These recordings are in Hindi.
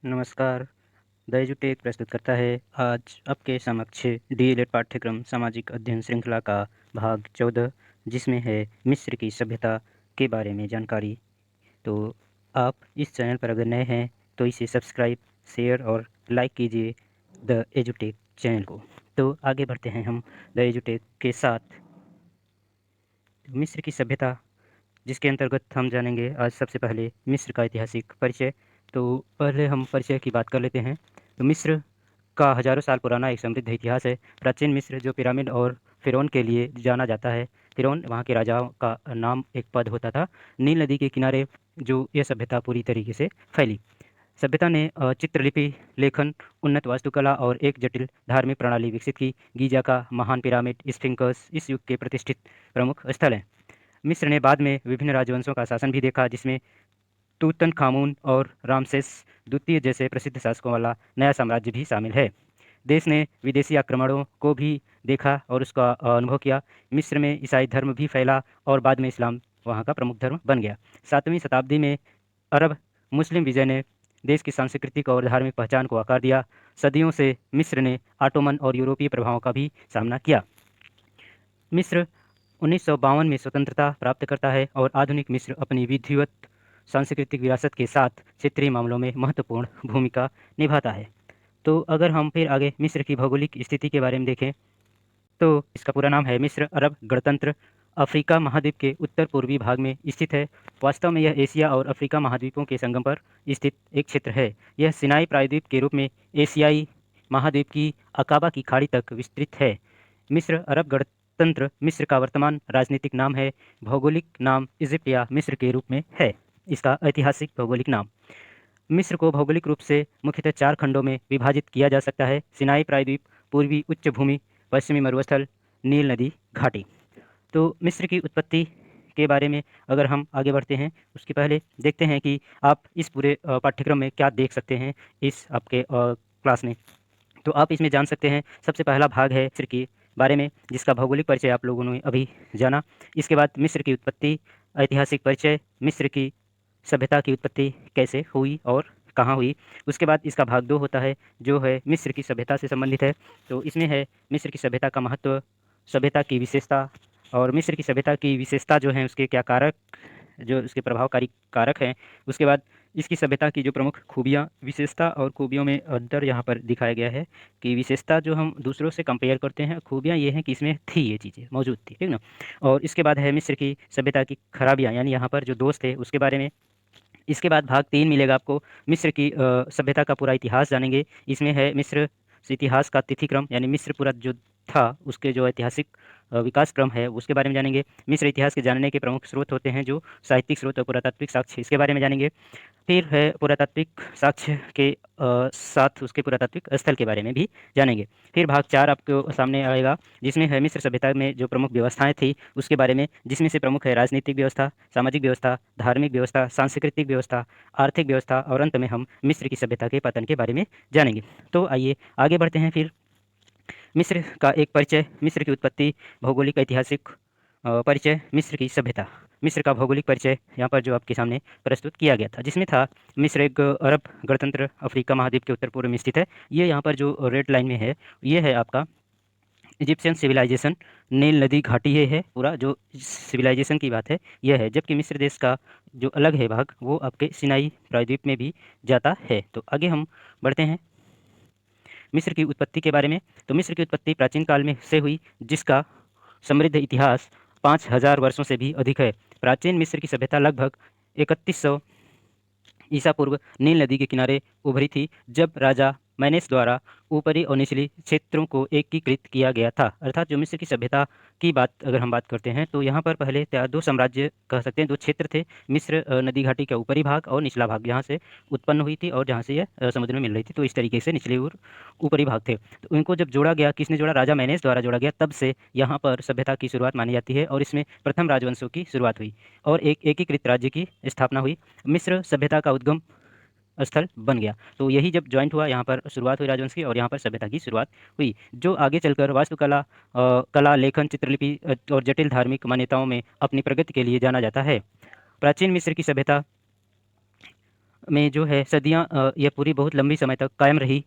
नमस्कार। द एजुटेक प्रस्तुत करता है आज आपके समक्ष डीएलएड पाठ्यक्रम सामाजिक अध्ययन श्रृंखला का भाग 14 जिसमें है मिस्र की सभ्यता के बारे में जानकारी। तो आप इस चैनल पर अगर नए हैं तो इसे सब्सक्राइब, शेयर और लाइक कीजिए द एजुटेक चैनल को। तो आगे बढ़ते हैं हम द एजुटेक के साथ। मिस्र की सभ्यता जिसके अंतर्गत हम जानेंगे आज सबसे पहले मिस्र का ऐतिहासिक परिचय। तो पहले हम परिचय की बात कर लेते हैं। तो मिस्र का हजारों साल पुराना एक समृद्ध इतिहास है। प्राचीन मिस्र जो पिरामिड और फिरौन के लिए जाना जाता है, फिरौन वहाँ के राजाओं का नाम एक पद होता था। नील नदी के किनारे जो ये सभ्यता पूरी तरीके से फैली। सभ्यता ने चित्रलिपि, लेखन, उन्नत वास्तुकला और एक जटिल धार्मिक प्रणाली विकसित की। गीजा का महान पिरामिड, स्फिंक्स इस युग के प्रतिष्ठित प्रमुख स्थल हैं। मिस्र ने बाद में विभिन्न राजवंशों का शासन भी देखा, जिसमें तूतनखामुन और रामसेस द्वितीय जैसे प्रसिद्ध शासकों वाला नया साम्राज्य भी शामिल है। देश ने विदेशी आक्रमणों को भी देखा और उसका अनुभव किया। मिस्र में ईसाई धर्म भी फैला और बाद में इस्लाम वहाँ का प्रमुख धर्म बन गया। 7वीं शताब्दी में अरब मुस्लिम विजय ने देश की सांस्कृतिक और धार्मिक पहचान को आकार दिया। सदियों से मिस्र ने ऑटोमन और यूरोपीय प्रभावों का भी सामना किया। मिस्र 1952 में स्वतंत्रता प्राप्त करता है और आधुनिक मिस्र अपनी विधिवत सांस्कृतिक विरासत के साथ क्षेत्रीय मामलों में महत्वपूर्ण भूमिका निभाता है। तो अगर हम फिर आगे मिस्र की भौगोलिक स्थिति के बारे में देखें तो इसका पूरा नाम है मिस्र अरब गणतंत्र। अफ्रीका महाद्वीप के उत्तर पूर्वी भाग में स्थित है। वास्तव में यह एशिया और अफ्रीका महाद्वीपों के संगम पर स्थित एक क्षेत्र है। यह सिनाई प्रायद्वीप के रूप में एशियाई महाद्वीप की अकाबा की खाड़ी तक विस्तृत है। मिस्र अरब गणतंत्र मिस्र का वर्तमान राजनीतिक नाम है। भौगोलिक नाम इजिप्ट या मिस्र के रूप में है। इसका ऐतिहासिक भौगोलिक नाम। मिस्र को भौगोलिक रूप से मुख्यतः 4 खंडों में विभाजित किया जा सकता है: सिनाई प्रायद्वीप, पूर्वी उच्च भूमि, पश्चिमी मरुस्थल, नील नदी घाटी। तो मिस्र की उत्पत्ति के बारे में अगर हम आगे बढ़ते हैं उसके पहले देखते हैं कि आप इस पूरे पाठ्यक्रम में क्या देख सकते हैं इस आपके क्लास में। तो आप इसमें जान सकते हैं सबसे पहला भाग है मिस्र के बारे में, जिसका भौगोलिक परिचय आप लोगों ने अभी जाना। इसके बाद मिस्र की उत्पत्ति, ऐतिहासिक परिचय, मिस्र की सभ्यता की उत्पत्ति कैसे हुई और कहाँ हुई। उसके बाद इसका भाग 2 होता है जो है मिस्र की सभ्यता से संबंधित है। तो इसमें है मिस्र की सभ्यता का महत्व, सभ्यता की विशेषता और मिस्र की सभ्यता की विशेषता जो है उसके क्या कारक, जो उसके प्रभावकारी कारक हैं। उसके बाद इसकी सभ्यता की जो प्रमुख खूबियाँ, विशेषता और खूबियों में अंतर यहाँ पर दिखाया गया है कि विशेषता जो हम दूसरों से कंपेयर करते हैं, खूबियाँ ये हैं कि इसमें थी, ये चीज़ें मौजूद थी, ठीक ना। और इसके बाद है मिस्र की सभ्यता की खराबियाँ, यानी यहाँ पर जो दोष थे उसके बारे में। इसके बाद भाग 3 मिलेगा आपको, मिस्र की सभ्यता का पूरा इतिहास जानेंगे। इसमें है मिस्र इतिहास का तिथिक्रम, यानी मिस्र पूरा जो था उसके जो ऐतिहासिक विकास क्रम है उसके बारे में जानेंगे। मिस्र इतिहास के जानने के प्रमुख स्रोत होते हैं जो साहित्यिक स्रोत और पुरातात्विक साक्ष्य, इसके बारे में जानेंगे। फिर है पुरातात्विक साक्ष्य के साथ उसके पुरातात्विक स्थल के बारे में भी जानेंगे। फिर भाग 4 आपको सामने आएगा जिसमें है मिस्र सभ्यता में जो प्रमुख व्यवस्थाएं थी उसके बारे में, जिसमें से प्रमुख है राजनीतिक व्यवस्था, सामाजिक व्यवस्था, धार्मिक व्यवस्था, सांस्कृतिक व्यवस्था, आर्थिक व्यवस्था और अंत में हम मिस्र की सभ्यता के पतन के बारे में जानेंगे। तो आइए आगे बढ़ते हैं। फिर मिस्र का एक परिचय, मिस्र की उत्पत्ति, भौगोलिक ऐतिहासिक परिचय, मिस्र की सभ्यता। मिस्र का भौगोलिक परिचय यहाँ पर जो आपके सामने प्रस्तुत किया गया था, जिसमें था मिस्र एक अरब गणतंत्र अफ्रीका महाद्वीप के उत्तर पूर्व में स्थित है। ये यहाँ पर जो रेड लाइन में है ये है आपका इजिप्शियन सिविलाइजेशन, नील नदी घाटी ये है पूरा जो सिविलाइजेशन की बात है यह है। जबकि मिस्र देश का जो अलग है भाग वो आपके सिनाई प्रायद्वीप में भी जाता है। तो आगे हम बढ़ते हैं मिस्र की उत्पत्ति के बारे में। तो मिस्र की उत्पत्ति प्राचीन काल में से हुई जिसका समृद्ध इतिहास 5000 वर्षों से भी अधिक है। प्राचीन मिस्र की सभ्यता लगभग 3100 ईसा पूर्व नील नदी के किनारे उभरी थी, जब राजा मैनेस द्वारा ऊपरी और निचली क्षेत्रों को एकीकृत किया गया था। अर्थात जो मिस्र की सभ्यता की बात अगर हम बात करते हैं तो यहाँ पर पहले 2 साम्राज्य कह सकते हैं, 2 क्षेत्र थे। मिस्र नदी घाटी का ऊपरी भाग और निचला भाग, जहाँ से उत्पन्न हुई थी और जहाँ से यह समुद्र में मिल रही थी। तो इस तरीके से निचले और ऊपरी भाग थे। तो इनको जब जोड़ा गया, किसने जोड़ा? राजा मैनेस द्वारा जोड़ा गया। तब से यहाँ पर सभ्यता की शुरुआत मानी जाती है और इसमें प्रथम राजवंशों की शुरुआत हुई और एक एकीकृत राज्य की स्थापना हुई। मिस्र सभ्यता का उद्गम स्थल बन गया। तो यही जब जॉइंट हुआ, यहाँ पर शुरुआत हुई राजवंश की और यहाँ पर सभ्यता की शुरुआत हुई, जो आगे चलकर वास्तुकला, कला, लेखन, चित्रलिपि और जटिल धार्मिक मान्यताओं में अपनी प्रगति के लिए जाना जाता है। प्राचीन मिस्र की सभ्यता में जो है सदियाँ यह पूरी बहुत लंबी समय तक कायम रही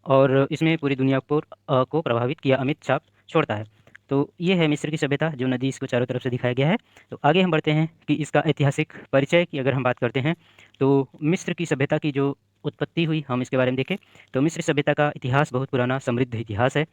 और इसमें पूरी दुनिया को प्रभावित किया, अमिट छाप छोड़ता है। तो ये है मिस्र की सभ्यता, जो नदी इसको चारों तरफ से दिखाया गया है। तो आगे हम बढ़ते हैं कि इसका ऐतिहासिक परिचय की अगर हम बात करते हैं, तो मिस्र की सभ्यता की जो उत्पत्ति हुई, हम इसके बारे में देखें, तो मिस्र सभ्यता का इतिहास बहुत पुराना समृद्ध इतिहास है,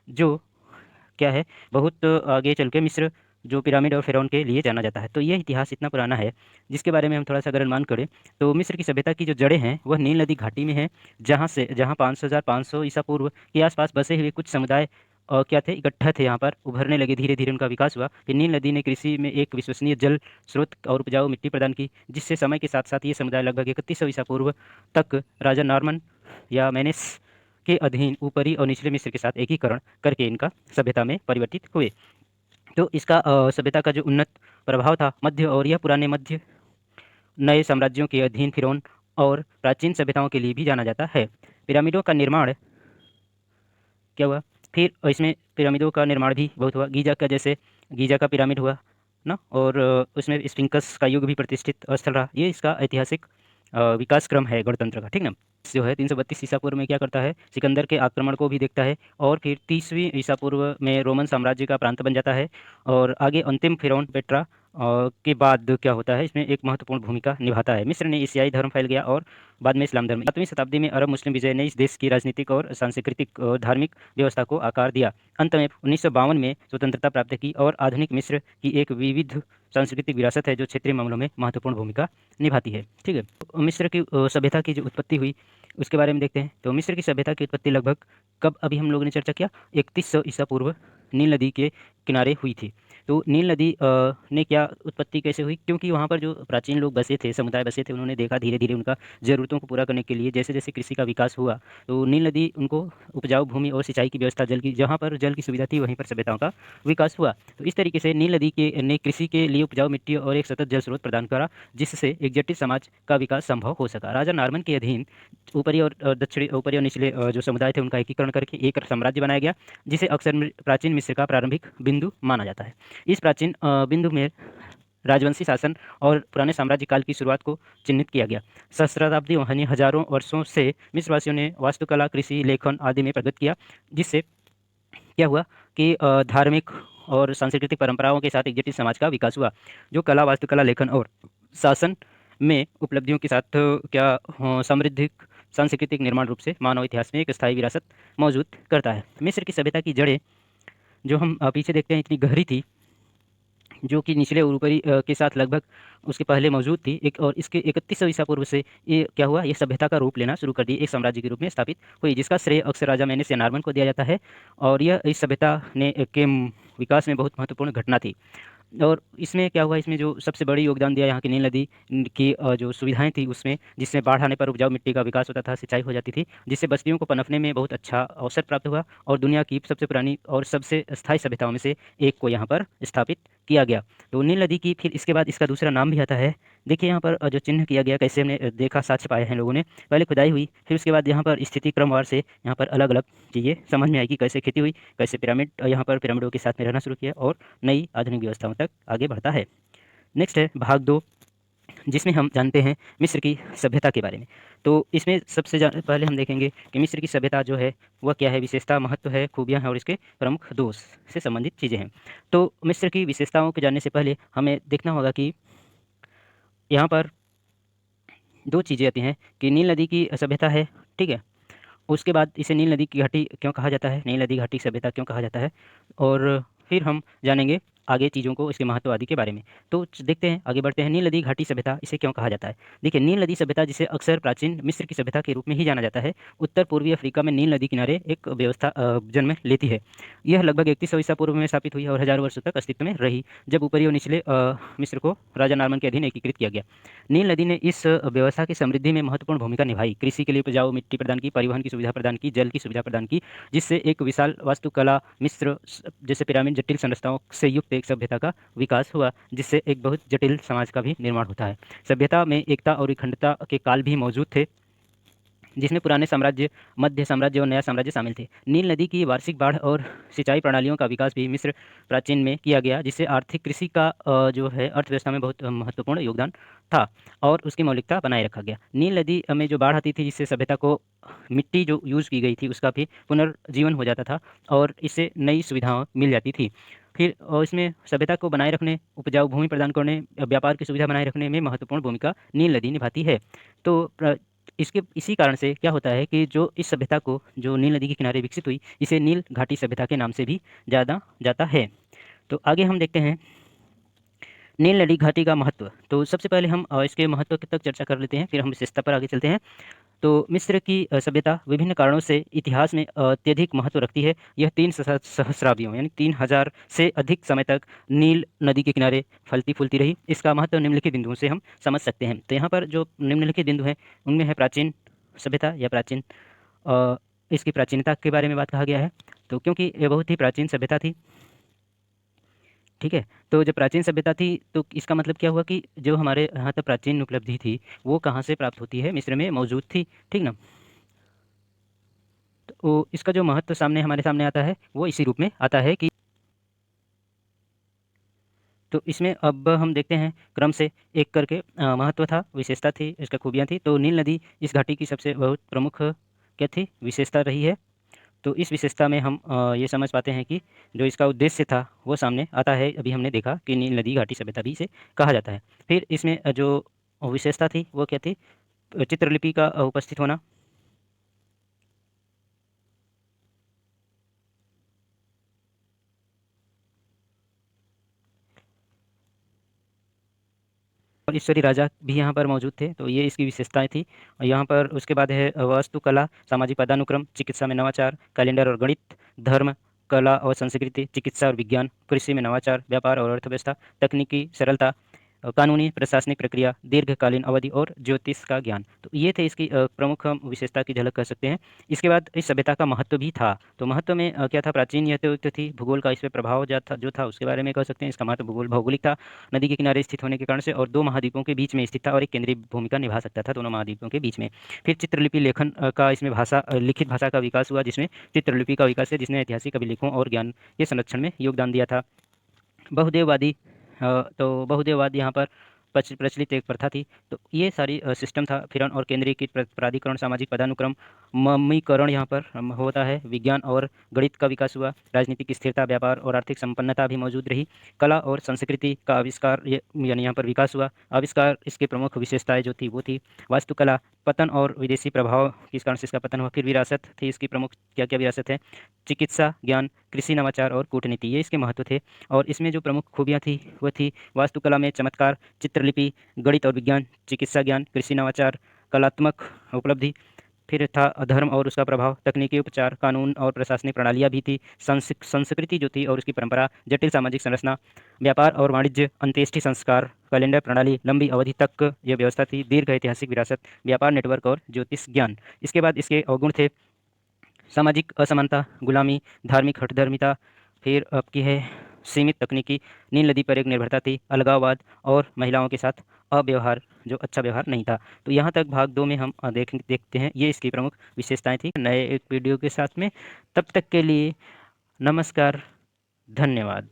जो क्या है, बहुत आगे चल के मिस्र जो पिरामिड और फ़िरौन के लिए जाना जाता है। तो यह इतिहास इतना पुराना है, जिसके बारे में हम थोड़ा-सा अगर अनुमान करें, तो मिस्र की सभ्यता की जो जड़ें हैं, वह नील नदी घाटी में हैं, जहाँ 5,500 ईसा पूर्व के आस-पास बसे हुए कुछ समुदाय क्या थे, इकट्ठा थे यहाँ पर, उभरने लगे, धीरे-धीरे उनका विकास हुआ। फिर नील नदी ने कृषि में एक विश्वसनीय जल स्रोत और उपजाऊ मिट्टी प्रदान की, जिससे समय के साथ-साथ ये समुदाय लगभग 3100 ईसा पूर्व तक राजा नॉर्मन या मेनेस के अधीन ऊपरी और निचले मिस्र के साथ एकीकरण करके इनका सभ्यता में परिवर्तित हुए। तो इसका सभ्यता का जो उन्नत प्रभाव था मध्य और यह पुराने मध्य नए साम्राज्यों के अधीन फ़िरौन और प्राचीन सभ्यताओं के लिए भी जाना जाता है। पिरामिडों का निर्माण क्या हुआ? फिर इसमें पिरामिडों का निर्माण भी बहुत हुआ। गीज़ा का पिरामिड हुआ ना, और उसमें स्फिंक्स का युग भी प्रतिष्ठित स्थल रहा। ये इसका ऐतिहासिक विकास क्रम है गणतंत्र का, ठीक ना? जो है 332 ईसा पूर्व में क्या करता है, सिकंदर के आक्रमण को भी देखता है और फिर 30वीं ईसा पूर्व में रोमन साम्राज्य का प्रांत बन जाता है और आगे अंतिम फ़िरौन पेट्रा के बाद क्या होता है, इसमें एक महत्वपूर्ण भूमिका निभाता है। मिस्र ने ईसाई धर्म फैल गया और बाद में इस्लाम धर्म। 7वीं शताब्दी में अरब मुस्लिम विजय ने इस देश की राजनीतिक और सांस्कृतिक धार्मिक व्यवस्था को आकार दिया। अंत में 1952 में स्वतंत्रता प्राप्त की और आधुनिक मिस्र की एक विविध सांस्कृतिक विरासत है, जो क्षेत्रीय मामलों में महत्वपूर्ण भूमिका निभाती है, ठीक है? तो मिस्र की सभ्यता की जो उत्पत्ति हुई, उसके बारे में देखते हैं। तो मिस्र की सभ्यता की उत्पत्ति लगभग कब, अभी हम लोगों ने चर्चा किया, 3100 ईसा पूर्व नील नदी के किनारे हुई थी। तो नील नदी ने क्या उत्पत्ति कैसे हुई, क्योंकि वहाँ पर जो प्राचीन लोग बसे थे, समुदाय बसे थे, उन्होंने देखा धीरे-धीरे उनका ज़रूरतों को पूरा करने के लिए जैसे-जैसे कृषि का विकास हुआ, तो नील नदी उनको उपजाऊ भूमि और सिंचाई की व्यवस्था, जल की, जहाँ पर जल की सुविधा थी वहीं पर सभ्यताओं का विकास हुआ। तो इस तरीके से नील नदी के ने कृषि के लिए उपजाऊ मिट्टी और एक सतत जल स्रोत प्रदान करा, जिससे एक जटिल समाज का विकास संभव हो सका। राजा नॉर्मन के अधीन ऊपरी और निचले जो समुदाय थे, उनका एकीकरण करके एक साम्राज्य बनाया गया, जिसे अक्सर प्राचीन मिस्र का प्रारंभिक बिंदु माना जाता है। इस प्राचीन बिंदु में राजवंशी शासन और पुराने साम्राज्य काल की शुरुआत को चिन्हित किया गया। सहस्राब्दी यानी हजारों वर्षों से मिस्रवासियों ने वास्तुकला, कृषि, लेखन आदि में प्रगति किया, जिससे क्या हुआ कि धार्मिक और सांस्कृतिक परंपराओं के साथ एक जटिल समाज का विकास हुआ, जो कला, वास्तुकला, लेखन और शासन में उपलब्धियों के साथ समृद्ध सांस्कृतिक निर्माण रूप से मानव इतिहास में एक स्थायी विरासत मौजूद करता है। मिस्र की सभ्यता की जड़ें जो हम पीछे देखते हैं, इतनी गहरी थी, जो कि निचले और ऊपरी के साथ लगभग उसके पहले मौजूद थी, एक और इसके 3100 ईसा पूर्व से ये क्या हुआ, ये सभ्यता का रूप लेना शुरू कर दी, एक साम्राज्य के रूप में स्थापित हुई, जिसका श्रेय अक्सर राजा मेनेस या नार्मन को दिया जाता है। और यह इस सभ्यता ने के विकास में बहुत महत्वपूर्ण घटना थी। और इसमें क्या हुआ, इसमें जो सबसे बड़ी योगदान दिया यहाँ की नील नदी की जो सुविधाएं थी उसमें, जिसमें बाढ़ आने पर उपजाऊ मिट्टी का विकास होता था, सिंचाई हो जाती थी, जिससे बस्तियों को पनपने में बहुत अच्छा अवसर प्राप्त हुआ और दुनिया की सबसे पुरानी और सबसे स्थायी सभ्यताओं में से एक को यहाँ पर स्थापित किया गया। तो नील नदी की फिर इसके बाद इसका दूसरा नाम भी आता है। देखिए यहाँ पर जो चिन्ह किया गया, कैसे हमने देखा, साक्ष्य पाए हैं लोगों ने। पहले खुदाई हुई, फिर उसके बाद यहाँ पर स्थिति क्रमवार से यहाँ पर अलग अलग चीज़ें समझ में आएगी, कैसे खेती हुई, कैसे पिरामिड यहाँ पर पिरामिडों के साथ में रहना शुरू किया और नई आधुनिक व्यवस्थाओं तक आगे बढ़ता है। नेक्स्ट है भाग 2, जिसमें हम जानते हैं मिस्र की सभ्यता के बारे में। तो इसमें सबसे पहले हम देखेंगे कि मिस्र की सभ्यता जो है वह क्या है, विशेषता, महत्व है, खूबियाँ हैं और इसके प्रमुख दोष से संबंधित चीज़ें हैं। तो मिस्र की विशेषताओं को जानने से पहले हमें देखना होगा कि यहाँ पर 2 चीज़ें आती हैं कि नील नदी की सभ्यता है, ठीक है? उसके बाद इसे नील नदी की घाटी क्यों कहा जाता है, नील नदी घाटी सभ्यता क्यों कहा जाता है, और फिर हम जानेंगे आगे चीज़ों को, इसके महत्व आदि के बारे में। तो देखते हैं, आगे बढ़ते हैं। नील नदी घाटी सभ्यता इसे क्यों कहा जाता है? देखिए, नील नदी सभ्यता, जिसे अक्सर प्राचीन मिस्र की सभ्यता के रूप में ही जाना जाता है, उत्तर पूर्वी अफ्रीका में नील नदी किनारे एक व्यवस्था जन्म लेती है। यह लगभग 3100 ईसा पूर्व में स्थापित हुई और हज़ारों वर्षों तक अस्तित्व में रही, जब ऊपरी और निचले मिस्र को राजा नार्मन के अधीन एकीकृत किया गया। नील नदी ने इस व्यवस्था की समृद्धि में महत्वपूर्ण भूमिका निभाई, कृषि के लिए उपजाऊ मिट्टी प्रदान की, परिवहन की सुविधा प्रदान की, जल की सुविधा प्रदान की, जिससे एक विशाल वास्तुकला, मिस्र जैसे पिरामिड, जटिल संरचनाओं से युक्त एक सभ्यता का विकास हुआ, जिससे एक बहुत जटिल समाज का भी निर्माण होता है। सभ्यता में एकता और अखंडता के काल भी मौजूद थे, जिसमें पुराने साम्राज्य, मध्य साम्राज्य और नया साम्राज्य शामिल थे। नील नदी की वार्षिक बाढ़ और सिंचाई प्रणालियों का विकास भी मिस्र प्राचीन में किया गया, जिससे आर्थिक कृषि का जो है अर्थव्यवस्था में बहुत महत्वपूर्ण योगदान था और उसकी मौलिकता बनाए रखा गया। नील नदी में जो बाढ़ आती थी, जिससे सभ्यता को मिट्टी जो यूज़ की गई थी उसका भी पुनर्जीवन हो जाता था और इससे नई सुविधाएं मिल जाती थी। फिर इसमें सभ्यता को बनाए रखने, उपजाऊ भूमि प्रदान करने, व्यापार की सुविधा बनाए रखने में महत्वपूर्ण भूमिका नील नदी निभाती है। तो इसके इसी कारण से क्या होता है कि जो इस सभ्यता को जो नील नदी के किनारे विकसित हुई, इसे नील घाटी सभ्यता के नाम से भी जाना जाता है। तो आगे हम देखते हैं नील नदी घाटी का महत्व। तो सबसे पहले हम इसके महत्व तक चर्चा कर लेते हैं, फिर हम विशेषता पर आगे चलते हैं। तो मिस्र की सभ्यता विभिन्न कारणों से इतिहास में अत्यधिक महत्व रखती है। यह 3 सहस्राब्दियों यानी 3000 से अधिक समय तक नील नदी के किनारे फलती फूलती रही। इसका महत्व निम्नलिखित बिंदुओं से हम समझ सकते हैं। तो यहाँ पर जो निम्नलिखित बिंदु हैं उनमें है प्राचीन सभ्यता या प्राचीन इसकी प्राचीनता के बारे में बात कहा गया है। तो क्योंकि ये बहुत ही प्राचीन सभ्यता थी, ठीक है। तो जब प्राचीन सभ्यता थी तो इसका मतलब क्या हुआ कि जो हमारे यहाँ तक प्राचीन उपलब्धि थी वो कहाँ से प्राप्त होती है, मिस्र में मौजूद थी, ठीक ना। तो इसका जो महत्व सामने हमारे सामने आता है वो इसी रूप में आता है कि तो इसमें अब हम देखते हैं क्रम से एक करके महत्व था, विशेषता थी, इसका खूबियाँ थी। तो नील नदी इस घाटी की सबसे बहुत प्रमुख क्या थी, विशेषता रही है। तो इस विशेषता में हम ये समझ पाते हैं कि जो इसका उद्देश्य था वो सामने आता है। अभी हमने देखा कि नील नदी घाटी सभ्यता भी इसे कहा जाता है। फिर इसमें जो विशेषता थी वो क्या थी, चित्रलिपि का उपस्थित होना। और ईश्वरी राजा भी यहाँ पर मौजूद थे, तो ये इसकी विशेषताएं थी। और यहाँ पर उसके बाद है वास्तुकला, सामाजिक पदानुक्रम, चिकित्सा में नवाचार, कैलेंडर और गणित, धर्म, कला और संस्कृति, चिकित्सा और विज्ञान, कृषि में नवाचार, व्यापार और अर्थव्यवस्था, तकनीकी सरलता, कानूनी प्रशासनिक प्रक्रिया, दीर्घकालीन अवधि और ज्योतिष का ज्ञान। तो ये थे इसकी प्रमुख हम विशेषता की झलक कर सकते हैं। इसके बाद इस सभ्यता का महत्व भी था। तो महत्व में क्या था, प्राचीन यह तो थी, भूगोल का इस पर प्रभाव जो था उसके बारे में कह सकते हैं। इसका महत्व भौगोलिक था, नदी के किनारे स्थित होने के कारण से, और 2 महाद्वीपों के बीच में स्थित था और एक केंद्रीय भूमिका निभा सकता था दोनों महाद्वीपों के बीच में। फिर चित्रलिपि लेखन का इसमें भाषा लिखित भाषा का विकास हुआ, जिसमें चित्रलिपि का विकास है, जिसने ऐतिहासिक अभिलेखों और ज्ञान के संरक्षण में योगदान दिया था। बहुदेववादी तो बहुदेववाद यहाँ पर प्रचलित एक प्रथा थी। तो ये सारी सिस्टम था। फिर और केंद्रीकृत प्राधिकरण, सामाजिक पदानुक्रम, ममीकरण यहाँ पर होता है। विज्ञान और गणित का विकास हुआ। राजनीतिक स्थिरता, व्यापार और आर्थिक संपन्नता भी मौजूद रही। कला और संस्कृति का आविष्कार यानी यहाँ पर विकास हुआ। आविष्कार इसके प्रमुख विशेषताएं जो थी वो थी वास्तुकला, पतन और विदेशी प्रभाव किस कारण से इसका पतन हुआ। फिर विरासत थी, इसकी प्रमुख क्या क्या विरासत है, चिकित्सा ज्ञान, कृषि नवाचार और कूटनीति, ये इसके महत्व थे। और इसमें जो प्रमुख खूबियाँ थी वो थी वास्तुकला में चमत्कार, चित्रलिपि, गणित और विज्ञान, चिकित्सा ज्ञान, कृषि नवाचार, कलात्मक उपलब्धि। फिर था धर्म और उसका प्रभाव, तकनीकी उपचार, कानून और प्रशासनिक प्रणालियाँ भी थी, संस्कृति जो थी और उसकी परंपरा, जटिल सामाजिक संरचना, व्यापार और वाणिज्य, अंत्येष्टि संस्कार, कैलेंडर प्रणाली, लंबी अवधि तक यह व्यवस्था थी, दीर्घ ऐतिहासिक विरासत, व्यापार नेटवर्क और ज्योतिष ज्ञान। इसके बाद इसके अवगुण थे सामाजिक असमानता, गुलामी, धार्मिक हठधर्मिता। फिर आपकी है सीमित तकनीकी, नील नदी पर एक निर्भरता थी, अलगाववाद और महिलाओं के साथ अव्यवहार, जो अच्छा व्यवहार नहीं था। तो यहाँ तक भाग 2 में हम देखते हैं, ये इसकी प्रमुख विशेषताएं थी। नए एक वीडियो के साथ में, तब तक के लिए नमस्कार, धन्यवाद।